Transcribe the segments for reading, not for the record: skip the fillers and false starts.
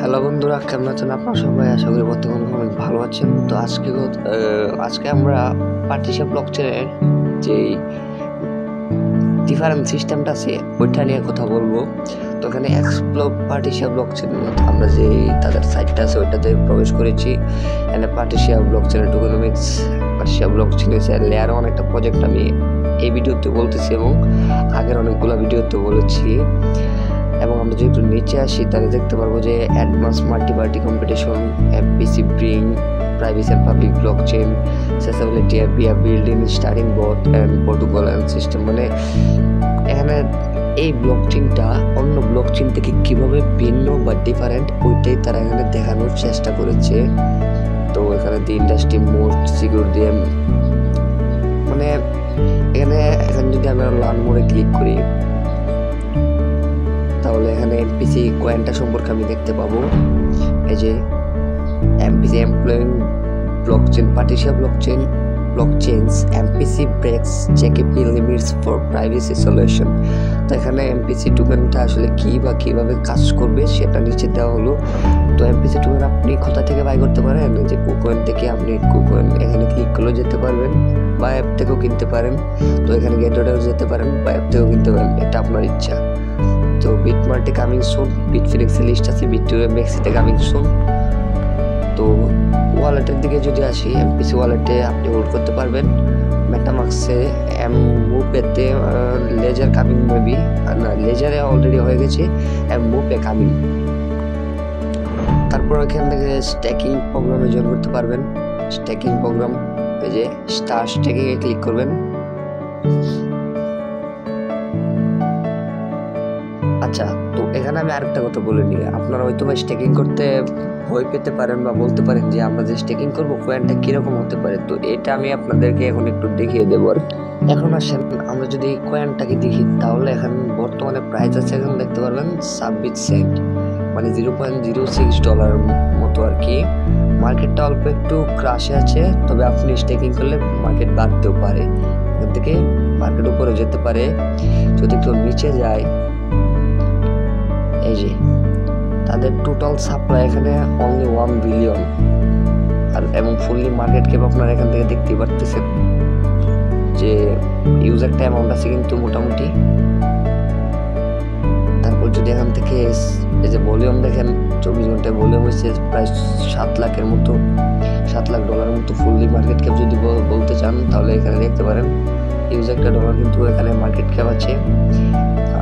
Hello বন্ধুরা, কেমন আছেন আপনারা সবাই? আশা করি বর্তমানে অনেক ভালো আছেন। তো আজকে আমরা পার্টিশন ব্লকচেনের যে ডিফারেন্ট সিস্টেমটা আছে ওইটা নিয়ে কথা বলবো। তো এখানে এক্সপ্লোর পার্টিশন ব্লকচেন আমরা যে তাদের সাইটটা আছে ওইটাতে প্রবেশ করেছি। এখানে পার্টিশন ব্লকচেনের টোকেনমিক্স, পার্টিশন ব্লকচেনের লেয়ার ওয়ান একটা প্রজেক্ট আমি এই ভিডিওতে বলতেছি এবং আগের অনেকগুলো ভিডিওতে বলেছি। এবং আমরা যদি একটু নিচে আসি তাহলে দেখতে পারবো যে advance multi-party competition, FPC bring, privacy and public blockchain, accessibility, building, starting board and protocol and system. মানে এখানে এই ব্লকচেনটা অন্য ব্লকচেন থেকে কিভাবে ভিন্ন বা ডিফারেন্ট ওইটাই তারা এখানে দেখানোর চেষ্টা করেছে। তো এখানে দি ইন্ডাস্ট্রি মোস্ট সিকিউর দিয়ে মানে এখানে যদি আমরা লার্ন মোডে ক্লিক করি তাহলে এখানে এমপিসি কয়েনটা সম্পর্কে আমি দেখতে পাবো। এই যে MPC employing blockchain, partition blockchains MPC breaks ZKP limits for privacy solution. তো এখানে এমপিসি টোকেনটা আসলে কি বা কিভাবে কাজ করবে সেটা নিচে দেওয়া হলো। তো এমপিসি টোকেন আপনি কোথা থেকে বাই করতে পারেন, যে কুকয়েন থেকে আপনি কুকয়েন এখানে ক্লিক করলেও যেতে পারবেন বা অ্যাপ থেকেও কিনতে পারেন। তো এখানে গেটওয়েও যেতে পারেন বা অ্যাপ থেকেও কিনতে পারেন, এটা আপনার ইচ্ছা। তো বিটমার্টে কামিং সুন, বিটফিনিক্সে লিস্ট আছে, বিটমেক্সিতে কামিং সুন। তো ওয়ালেটের দিকে যদি আসি, এমপিসি ওয়ালেটে আপনি হোল্ড করতে পারবেন। মেটামাক্সে মুপেতে লেজার কামিং মেবি না, লেজারে অলরেডি হয়ে গেছে, মুপে কামিং। তারপর এখান থেকে স্ট্যাকিং প্রোগ্রামে জয়েন করতে পারবেন। স্ট্যাকিং প্রোগ্রাম, এই যে স্টার স্ট্যাকিং এ ক্লিক করবেন। আচ্ছা, তো এখানে আমি আরেকটা কথা বলে নিই, আপনারা হয়তো বা স্টেকিং করতে ভয় পেতে পারেন বা বলতে পারেন যে আমরা যে স্টেকিং করবো কয়েনটা কিরকম হতে পারে। তো এটা আমি আপনাদেরকে এখন একটু দেখিয়ে দেবো। আর এখন আসেন আমরা যদি কয়েনটাকে দেখি তাহলে এখন বর্তমানে প্রাইস আছে, এখন দেখতে পারবেন 26 সেন্ট, মানে $0.06 মতো আর কি। মার্কেটটা অল্প একটু ক্রাশে আছে, তবে আপনি স্টেকিং করলে মার্কেট বাড়তেও পারে, এখান থেকে মার্কেট উপরে যেতে পারে। যদি একটু নিচে যায়, এই যে তাদের টোটাল সাপ্লাই এখানে অনলি 1 বিলিয়ন, আর এবং ফুললি মার্কেট ক্যাপ আপনারা এখান থেকে দেখতেই পারতেছেন যে ইউজারটা অ্যামাউন্ট আছে কিন্তু মোটামুটি। তারপর যদি এখান থেকে এই যে ভলিউম দেখেন, 24 ঘন্টায় ভলিউম হয়েছে প্রায় $7 লাখের মতো, $7 লাখ মতো। ফুললি মার্কেট ক্যাপ যদি বলতে চান তাহলে এখানে দেখতে পারেন ইউজারটা ডলার কিন্তু এখানে মার্কেট ক্যাপ আছে।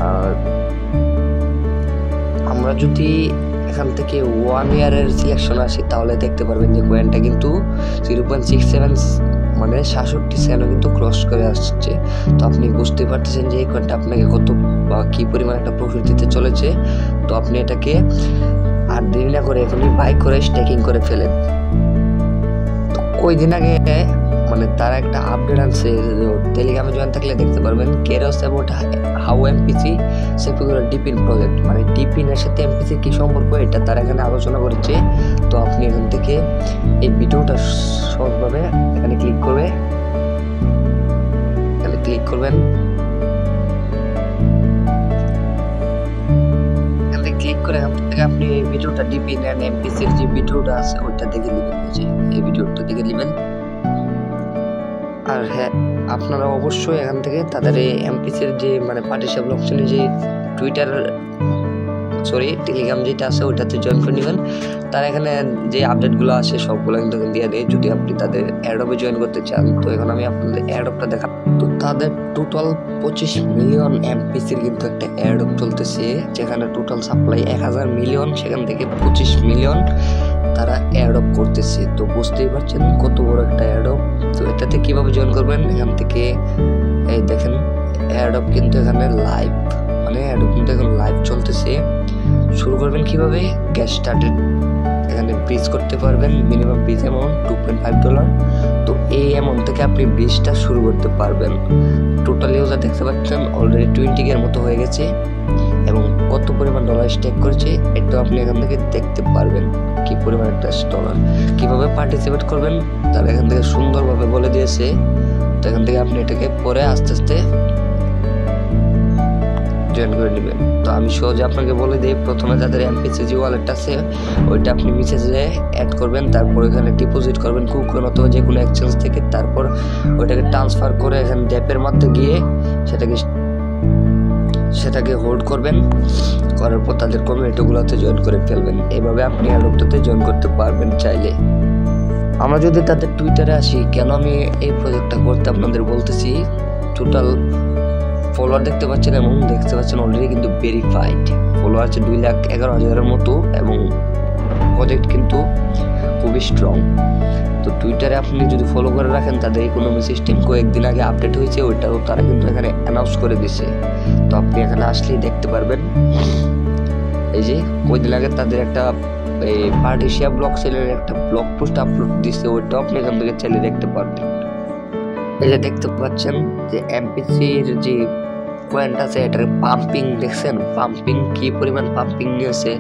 আর আমরা যদি এখান থেকে 1 ইয়ারের সিলেকশন আসি তাহলে দেখতে পারবেন যে কয়েনটা কিন্তু 0.67 মানে 67 সেন্টও কিন্তু ক্রস করে আসছে। তো আপনি বুঝতে পারতেছেন যে এই কয়েনটা আপনাকে কত বা কি পরিমাণ একটা প্রফিট দিতে চলেছে। তো আপনি এটাকে আর দেরি না করে এখনই বাই করে স্টেকিং করে ফেলেন। তো কয়দিন আগে মানে তার একটা আপডেট আছে, টেলিগ্রামে জয়েন থাকলে দেখতে পারবেন, কেরস অ্যাবাউট হাউ এমপিসি সেফিগুলো ডিপিন প্রজেক্ট, মানে ডিপিনের সাথে এমপিসি কি সম্পর্ক এটা তারা এখানে আলোচনা করেছে। তো আপনি এখান থেকে এই ভিডিওটা সহজভাবে এখানে ক্লিক করবেন, এখানে ক্লিক করবেন, ক্লিক করে এখান থেকে আপনি এই ভিডিওটা ডিপিন এন্ড এমপিসির যে ভিডিওটা আছে ওইটা দেখে নেবেন, এই ভিডিওটা দেখে নেবেন। আর হ্যাঁ, আপনারা অবশ্যই এখান থেকে তাদের এই এমপিসির যে মানে পার্টিশন ব্লকচেনের যে টেলিগ্রাম যেটা আছে ওইটাতে জয়েন করে নেবেন। তারা এখানে যে আপডেটগুলো আসে সবগুলো কিন্তু দিয়ে দেয় যদি আপনি তাদের অ্যাডবে জয়েন করতে চান। তো এখন আমি আপনাদের অ্যাডপটা দেখাবো। তো তাদের টোটাল 25 মিলিয়ন এমপিসির কিন্তু একটা অ্যাডপ চলতেছে, যেখানে টোটাল সাপ্লাই 1000 মিলিয়ন, সেখান থেকে 25 মিলিয়ন তারা অ্যাডপ করতেছে। তো বুঝতেই পারছেন কত বড় একটা অ্যাডপ। তো এটাতে কিভাবে জয়েন করবেন, এখান থেকে এই দেখেন অ্যাডপ কিন্তু এখানে লাইভ, মানে অ্যাডপ কিন্তু এখন লাইভ চলতেছে। শুরু করবেন কিভাবে, গেট স্টার্টেড, এখানে ব্রিজ করতে পারবেন। Minimum bridge amount $2.5। তো এই অ্যামাউন্ট থেকে আপনি ব্রিজটা শুরু করতে পারবেন। টোটাল ইউজার দেখতে পাচ্ছেন অলরেডি 20 এর মতো হয়ে গেছে এবং কত পরিমাণ ডলার স্টেক করেছে এটা আপনি এখান থেকে দেখতে পারবেন, কি পরিমাণ একটা ডলার। কিভাবে পার্টিসিপেট করবেন তারা এখান থেকে সুন্দরভাবে বলে দিয়েছে। তো এখান থেকে আপনি এটাকে পরে আস্তে আস্তে জয়েন করে নেবেন। তো আমি সহজে আপনাকে বলে দিই, প্রথমে যাদের এমপিসি যে ওয়ালেট আছে ওইটা আপনি মেসেজে অ্যাড করবেন, তারপর এখানে ডিপোজিট করবেন কুকয়েন অথবা যে কোনো এক্সচেঞ্জ থেকে, তারপর ওইটাকে ট্রান্সফার করে এখানে ড্যাপের মধ্যে গিয়ে সেটাকে হোল্ড করবেন, করার পর তাদের কমিউনিটিগুলোতে জয়েন করে ফেলবেন। এভাবে আপনি অ্যাডপ্টতে জয়েন করতে পারবেন চাইলে। আমরা যদি তাদের টুইটারে আসি, কেন আমি এই প্রজেক্টটা করতে আপনাদের বলতেছি, টোটাল ফলোয়ার দেখতে পাচ্ছেন এবং দেখতে পাচ্ছেন অলরেডি কিন্তু ভেরিফাইড ফলোয়ার আছে 2,11,000-এর মতো, এবং প্রজেক্ট কিন্তু খুবই স্ট্রং। তো টুইটারে আপনি যদি ফলো করে রাখেন, তাদের ইকোনমি সিস্টেম কয়েকদিন আগে আপডেট হয়েছে, ওইটাও তারা কিন্তু এখানে অ্যানাউন্স করে দিছে। তো আপনি এখানে আসলেই দেখতে পারবেন, এই যে কয়েকদিন আগে তাদের একটা এই পার্টিশিয়া ব্লক সেলের একটা ব্লগ পোস্ট আপলোড দিচ্ছে, ওইটাও আপনি এখান থেকে চাইলে দেখতে পারবেন। এই যে দেখতে পাচ্ছেন যে এমপিসির যে পয়েন্ট আছে, এটার পাম্পিং দেখছেন, পাম্পিং কি পরিমাণ পাম্পিং নিয়েছে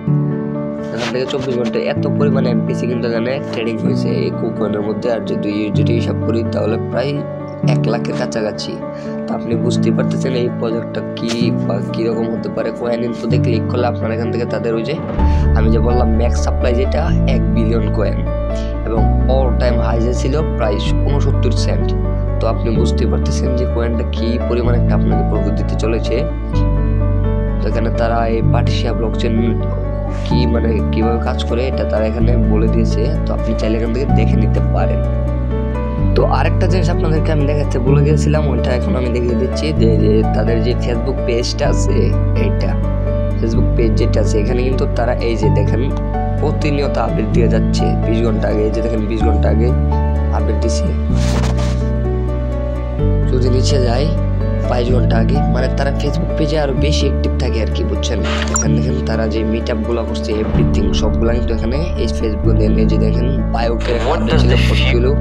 এখান থেকে 24 ঘন্টায় এত পরিমাণ এমপিসি কিন্তু এখানে ট্রেডিং হয়েছে এই কুকয়েনের মধ্যে। আর যদি হিসাব করি তাহলে প্রায় 1 লাখের কাছাকাছি। তো আপনি বুঝতেই পারতেছেন এই প্রজেক্টটা কি বা কীরকম হতে পারে। কয়েন ইনফোতে ক্লিক করলে আপনার এখান থেকে তাদের ওই যে আমি যে বললাম ম্যাক্স সাপ্লাই, যেটা 1 বিলিয়ন কয়েন এবং অল টাইম হাইজে ছিল প্রায় 69 সেন্ট। তো আপনি বুঝতেই পারতেছেন যে কয়েনটা কি পরিমাণ একটা আপনাকে প্রফিট দিতে চলেছে। তো এখানে তারা এই পার্টিশিয়া ব্লকচেন কি মানে কিভাবে কাজ করে এটা তারা এখানে বলে দিয়েছে। তো আপনি চাইলে এখান থেকে দেখে নিতে পারেন। তো আরেকটা জিনিস আপনাদেরকে আমি দেখাতে বলে গিয়েছিলাম, ওইটা এখন আমি দেখিয়ে দিচ্ছি যে তাদের যে ফেসবুক পেজটা আছে, এইটা ফেসবুক পেজ যেটা আছে, এখানে কিন্তু তারা এই যে দেখেন প্রতিনিয়ত আপডেট দিয়ে যাচ্ছে। 20 ঘন্টা আগে, এই যে দেখেন 20 ঘন্টা আগে আপডেট দিচ্ছে। যদি নিচে যায় 22 ঘন্টা আগে, মানে তারা ফেসবুক পেজে আরো বেশি অ্যাক্টিভ থাকে আর কি, বুঝছেন। এখানে দেখেন তারা যে মিট আপ গুলো করছে, এভরিথিং সবগুলা কিন্তু এখানে এই ফেসবুক দেন। এই যে দেখেন বায়োকে আপডেট ছিল ফটোগুলো।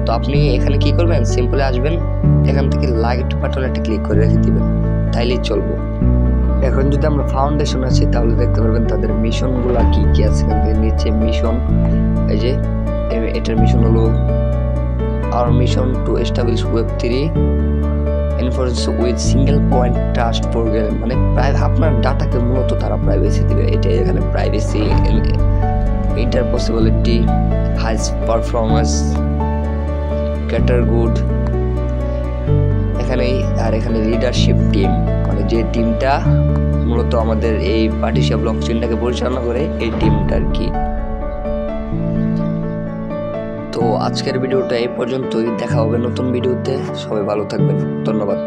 তো আপনি এখানে কি করবেন, সিম্পলি আসবেন, এখান থেকে লাইক বাটনে একটা ক্লিক করে রেখে দিবেন, তাইলেই চলবো। এখন যদি আমরা ফাউন্ডেশন আছি তাহলে দেখতে পারবেন তাদের মিশন গুলা কি কি আছে। নিচে মিশন, এই যে এটার মিশন হলো our mission to establish Web3 enforce with single point trust program, মানে আপনার ডাটাকে মূলত তারা প্রাইভেসি দিবে। এটা এখানে privacy, interoperability, high performance, cater good এখানে। আর এখানে লিডারশিপ টিম, মানে যে টিমটা মূলত আমাদের এই পার্টিশিয়া ব্লকচেনটাকে পরিচালনা করে, এই টিমটা আর কি। তো আজকের ভিডিওটা এই পর্যন্তই, দেখা হবে নতুন ভিডিওতে। সবাই ভালো থাকবেন, ধন্যবাদ।